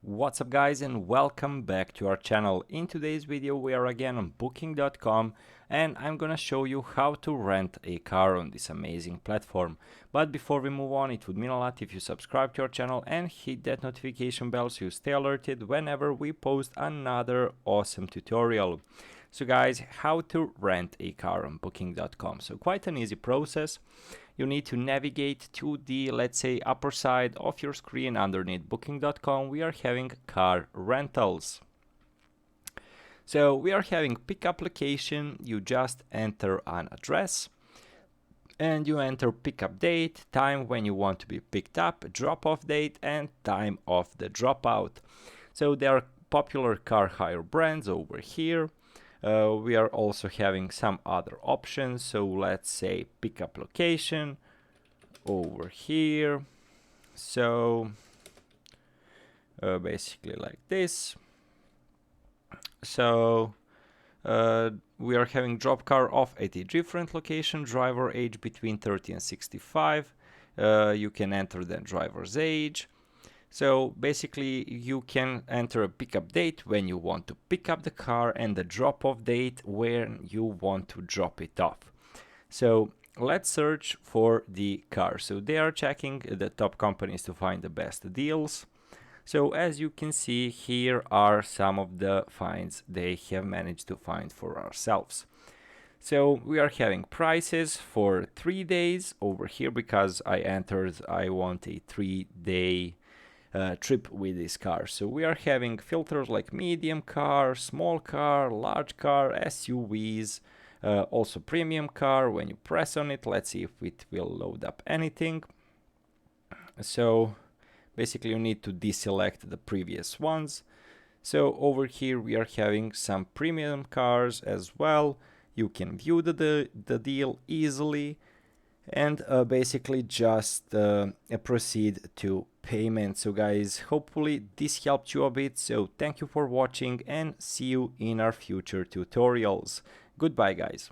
What's up guys, and welcome back to our channel. In today's video we are again on booking.com and I'm gonna show you how to rent a car on this amazing platform. But before we move on, it would mean a lot if you subscribe to our channel and hit that notification bell so you stay alerted whenever we post another awesome tutorial. So guys, how to rent a car on booking.com. So quite an easy process. You need to navigate to the, let's say, upper side of your screen. Underneath booking.com we are having car rentals. So we are having pickup location. You just enter an address and you enter pickup date, time when you want to be picked up, drop-off date, and time of the dropout. So there are popular car hire brands over here. We are also having some other options. So let's say pickup location over here. So basically like this. So we are having drop car off at a different location, driver age between 30 and 65. You can enter the driver's age. So basically you can enter a pickup date when you want to pick up the car and the drop-off date when you want to drop it off. So let's search for the car. So they are checking the top companies to find the best deals. So as you can see, here are some of the finds they have managed to find for ourselves. So we are having prices for 3 days over here because I want a 3-day trip with this car. So we are having filters like medium car, small car, large car, SUVs, also premium car. When you press on it, let's see if it will load up anything. So basically you need to deselect the previous ones. So over here we are having some premium cars as well. You can view the deal easily and basically just proceed to payment. So guys, hopefully this helped you a bit. So thank you for watching and see you in our future tutorials. Goodbye guys.